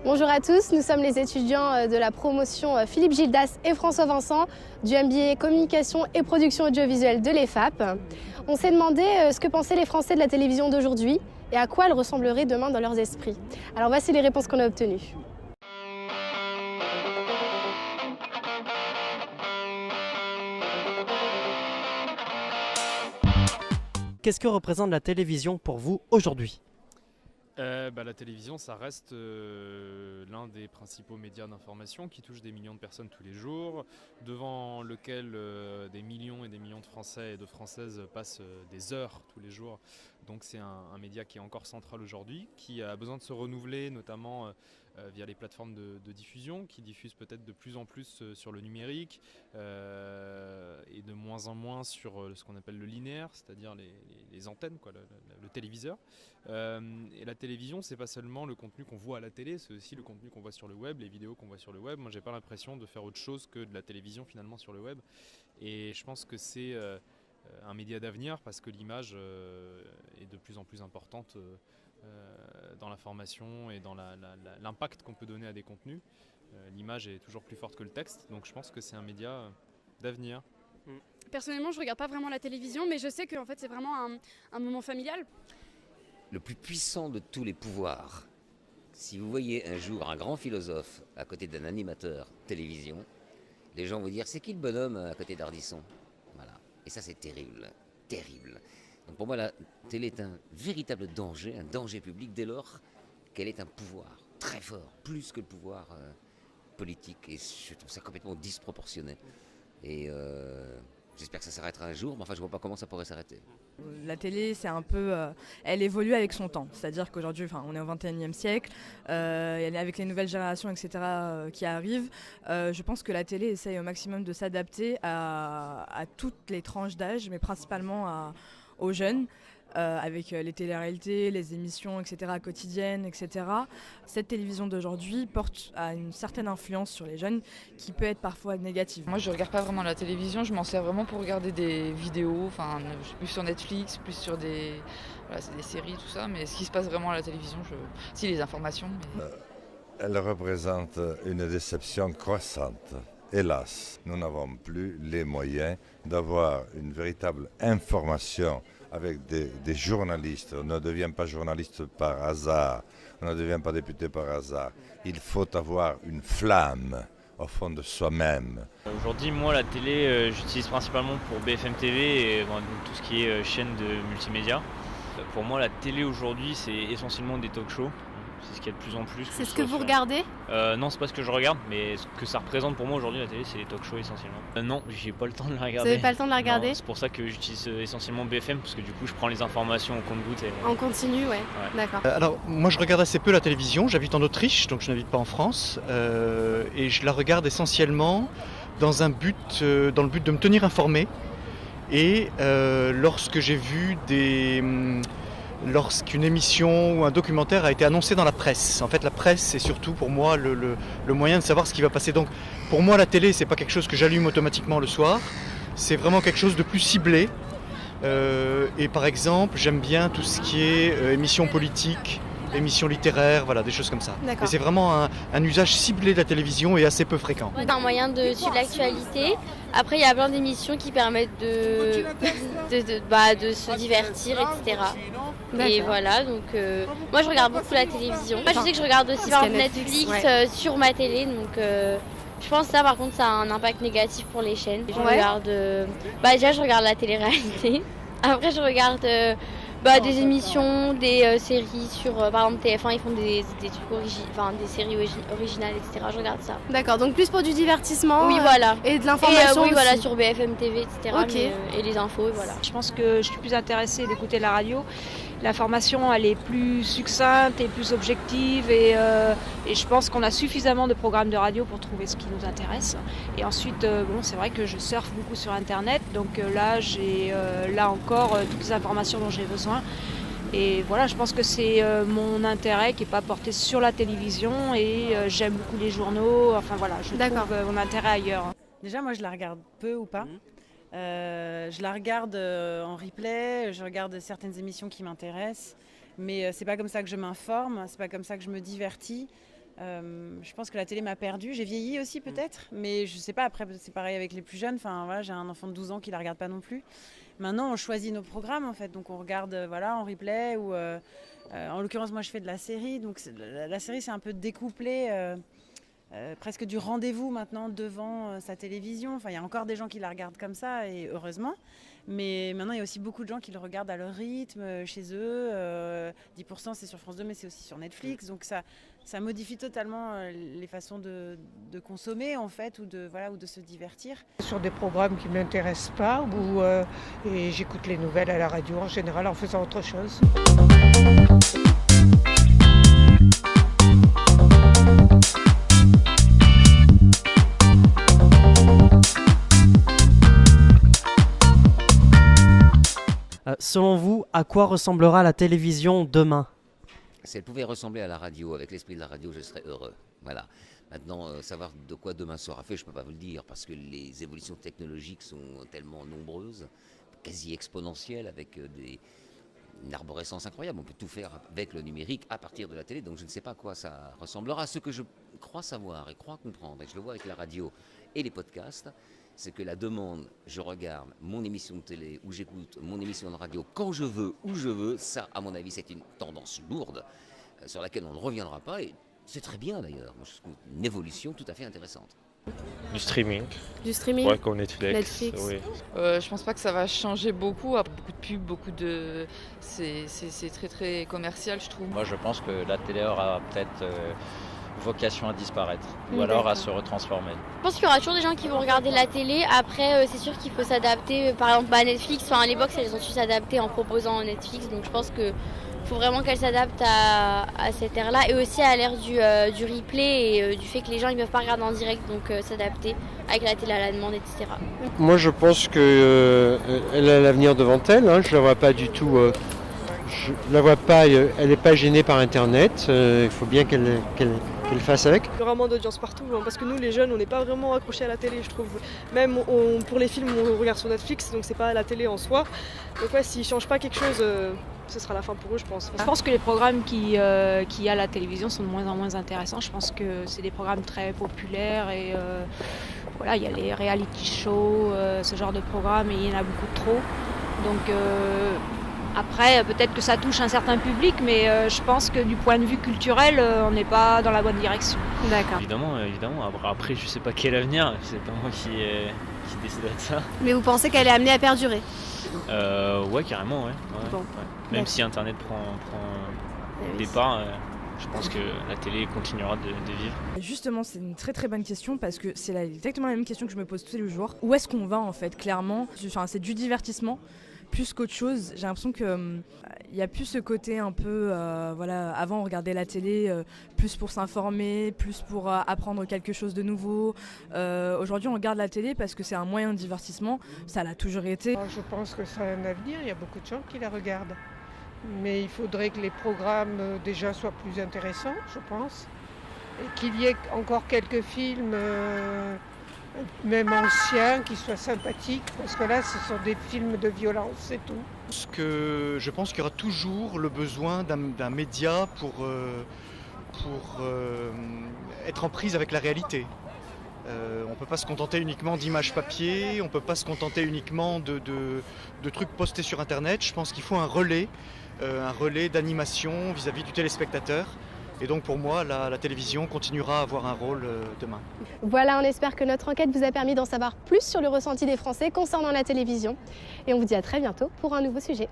Bonjour à tous, nous sommes les étudiants de la promotion Philippe Gildas et François Vincent du MBA Communication et Production Audiovisuelle de l'EFAP. On s'est demandé ce que pensaient les Français de la télévision d'aujourd'hui et à quoi elle ressemblerait demain dans leurs esprits. Alors voici les réponses qu'on a obtenues. Qu'est-ce que représente la télévision pour vous aujourd'hui ? La télévision, ça reste l'un des principaux médias d'information qui touche des millions de personnes tous les jours, devant lequel des millions et des millions de Français et de Françaises passent des heures tous les jours. Donc c'est un média qui est encore central aujourd'hui, qui a besoin de se renouveler, notamment via les plateformes de diffusion, qui diffusent peut-être de plus en plus sur le numérique et de moins en moins sur ce qu'on appelle le linéaire, c'est-à-dire les antennes, le téléviseur. Et la télévision, c'est pas seulement le contenu qu'on voit à la télé, c'est aussi le contenu qu'on voit sur le web, les vidéos qu'on voit sur le web. Moi, j'ai pas l'impression de faire autre chose que de la télévision finalement sur le web. Et je pense que c'est un média d'avenir parce que l'image est de plus en plus importante dans l'information et dans l'impact qu'on peut donner à des contenus. L'image est toujours plus forte que le texte, donc je pense que c'est un média d'avenir. Personnellement, je regarde pas vraiment la télévision, mais je sais que en fait, c'est vraiment un moment familial. Le plus puissant de tous les pouvoirs. Si vous voyez un jour un grand philosophe à côté d'un animateur télévision, les gens vont dire c'est qui le bonhomme à côté d'Ardisson ? Voilà. Et ça c'est terrible, terrible. Donc pour moi la télé est un véritable danger, un danger public dès lors qu'elle est un pouvoir très fort, plus que le pouvoir politique. Et je trouve ça complètement disproportionné. Et j'espère que ça s'arrêtera un jour, mais enfin je vois pas comment ça pourrait s'arrêter. La télé, c'est un peu, elle évolue avec son temps. C'est-à-dire qu'aujourd'hui, on est au XXIe siècle, avec les nouvelles générations, etc., qui arrivent, je pense que la télé essaye au maximum de s'adapter à toutes les tranches d'âge, mais principalement aux jeunes. Avec les téléréalités, les émissions, etc., quotidiennes, etc. Cette télévision d'aujourd'hui porte à une certaine influence sur les jeunes qui peut être parfois négative. Moi, je regarde pas vraiment la télévision, je m'en sers vraiment pour regarder des vidéos, plus sur Netflix, plus sur des séries, tout ça, mais ce qui se passe vraiment à la télévision, si les informations. Mais... Elle représente une déception croissante. Hélas, nous n'avons plus les moyens d'avoir une véritable information avec des journalistes. On ne devient pas journaliste par hasard, on ne devient pas député par hasard. Il faut avoir une flamme au fond de soi-même. Aujourd'hui, moi, la télé, j'utilise principalement pour BFM TV et tout ce qui est chaîne de multimédia. Pour moi, la télé aujourd'hui, c'est essentiellement des talk-shows. C'est ce qu'il y a de plus en plus. C'est ce que vous regardez ? Non, c'est pas ce que je regarde, mais ce que ça représente pour moi aujourd'hui, la télé, c'est les talk-shows essentiellement. Non, j'ai pas le temps de la regarder. Vous n'avez pas le temps de la regarder ? Non, c'est pour ça que j'utilise essentiellement BFM, parce que du coup, je prends les informations au compte-gouttes. En continu, ouais. D'accord. Alors, moi, je regarde assez peu la télévision. J'habite en Autriche, donc je n'habite pas en France. Et je la regarde essentiellement dans le but de me tenir informé. Et lorsque j'ai vu lorsqu'une émission ou un documentaire a été annoncé dans la presse. En fait, la presse, c'est surtout pour moi le moyen de savoir ce qui va passer. Donc, pour moi, la télé, c'est pas quelque chose que j'allume automatiquement le soir. C'est vraiment quelque chose de plus ciblé. Et par exemple, j'aime bien tout ce qui est émissions politiques, émissions littéraires, voilà, des choses comme ça. D'accord. Et c'est vraiment un usage ciblé de la télévision et assez peu fréquent. C'est un moyen de suivre l'actualité. Après, il y a plein d'émissions qui permettent de se divertir, etc. Et voilà, donc moi je regarde beaucoup la télévision. Moi je sais que je regarde aussi par exemple Netflix sur ma télé, donc je pense que ça par contre ça a un impact négatif pour les chaînes. Je regarde, déjà je regarde la télé-réalité. Après je regarde des émissions, des séries sur par exemple TF1, ils font des trucs des séries originales, etc. Je regarde ça. D'accord, donc plus pour du divertissement. Oui, voilà. Et de l'information oui, aussi. voilà, sur BFM TV, etc. Okay. Et les infos, voilà. Je pense que je suis plus intéressée d'écouter la radio. L'information, elle est plus succincte et plus objective et je pense qu'on a suffisamment de programmes de radio pour trouver ce qui nous intéresse. Et ensuite, c'est vrai que je surfe beaucoup sur Internet, donc là, j'ai encore toutes les informations dont j'ai besoin. Et voilà, je pense que c'est mon intérêt qui n'est pas porté sur la télévision et j'aime beaucoup les journaux. Enfin voilà, je trouve mon intérêt ailleurs. Déjà, moi, je la regarde peu ou pas. Je la regarde en replay, je regarde certaines émissions qui m'intéressent, mais c'est pas comme ça que je m'informe, c'est pas comme ça que je me divertis. Je pense que la télé m'a perdue. J'ai vieilli aussi peut-être, mais je sais pas, après c'est pareil avec les plus jeunes. Enfin, voilà, j'ai un enfant de 12 ans qui la regarde pas non plus. Maintenant, on choisit nos programmes en fait, donc on regarde en replay ou en l'occurrence moi je fais de la série, donc la série c'est un peu découplé. Presque du rendez-vous maintenant devant sa télévision. Enfin, il y a encore des gens qui la regardent comme ça, et heureusement. Mais maintenant, il y a aussi beaucoup de gens qui le regardent à leur rythme, chez eux. 10% c'est sur France 2, mais c'est aussi sur Netflix. Donc ça modifie totalement les façons de consommer, en fait, ou de se divertir. Sur des programmes qui ne m'intéressent pas, et j'écoute les nouvelles à la radio en général en faisant autre chose. Selon vous, à quoi ressemblera la télévision demain ? Si elle pouvait ressembler à la radio, avec l'esprit de la radio, je serais heureux. Voilà. Maintenant, savoir de quoi demain sera fait, je ne peux pas vous le dire, parce que les évolutions technologiques sont tellement nombreuses, quasi exponentielles, avec une arborescence incroyable. On peut tout faire avec le numérique à partir de la télé, donc je ne sais pas à quoi ça ressemblera. Ce que je crois savoir et crois comprendre, et je le vois avec la radio et les podcasts, c'est que la demande, je regarde mon émission de télé ou j'écoute mon émission de radio quand je veux, où je veux, ça, à mon avis, c'est une tendance lourde sur laquelle on ne reviendra pas, et c'est très bien d'ailleurs. Moi, je trouve une évolution tout à fait intéressante. Du streaming. Du streaming. Ouais, comme Netflix. Oui. Je pense pas que ça va changer beaucoup. Beaucoup de pubs, c'est très très commercial, je trouve. Moi, je pense que la télé aura peut-être vocation à disparaître, ou alors à se retransformer. Je pense qu'il y aura toujours des gens qui vont regarder la télé. Après, c'est sûr qu'il faut s'adapter. Par exemple, Netflix, les box, elles ont su s'adapter en proposant Netflix. Donc je pense qu'il faut vraiment qu'elles s'adaptent à cette ère-là, et aussi à l'ère du replay et du fait que les gens ne peuvent pas regarder en direct, donc s'adapter avec la télé à la demande, etc. Moi, je pense qu'elle a l'avenir devant elle. Je la vois pas du tout. Je la vois pas. Elle n'est pas gênée par Internet. Il faut bien qu'elle fasse avec. Il y aura moins d'audience partout, parce que nous les jeunes on n'est pas vraiment accrochés à la télé, je trouve. Même pour les films on regarde sur Netflix, donc c'est pas la télé en soi. Donc ouais, s'ils changent pas quelque chose, ce sera la fin pour eux, je pense. Je pense que les programmes qu'il y a à la télévision sont de moins en moins intéressants. Je pense que c'est des programmes très populaires et il y a les reality shows, ce genre de programmes, et il y en a beaucoup trop. Donc après, peut-être que ça touche un certain public, mais je pense que du point de vue culturel, on n'est pas dans la bonne direction. D'accord. Évidemment. Après, je sais pas quel avenir, c'est pas moi qui déciderai de ça. Mais vous pensez qu'elle est amenée à perdurer ? Ouais, carrément, ouais. Bon. Même si Internet prend départ, je pense que la télé continuera de vivre. Justement, c'est une très très bonne question, parce que c'est exactement la même question que je me pose tous les jours. Où est-ce qu'on va en fait ? Clairement, c'est du divertissement plus qu'autre chose. J'ai l'impression qu'il y a plus ce côté un peu, avant on regardait la télé plus pour s'informer, plus pour apprendre quelque chose de nouveau. Aujourd'hui on regarde la télé parce que c'est un moyen de divertissement, ça l'a toujours été. Je pense que ça a un avenir, il y a beaucoup de gens qui la regardent. Mais il faudrait que les programmes déjà soient plus intéressants, je pense. Et qu'il y ait encore quelques films, même anciens, qui soient sympathiques. Parce que là, ce sont des films de violence, c'est tout. Je pense qu'il y aura toujours le besoin d'un média pour être en prise avec la réalité. On ne peut pas se contenter uniquement d'images papier, on ne peut pas se contenter uniquement de trucs postés sur Internet. Je pense qu'il faut un relais d'animation vis-à-vis du téléspectateur. Et donc pour moi, la télévision continuera à avoir un rôle demain. Voilà, on espère que notre enquête vous a permis d'en savoir plus sur le ressenti des Français concernant la télévision. Et on vous dit à très bientôt pour un nouveau sujet.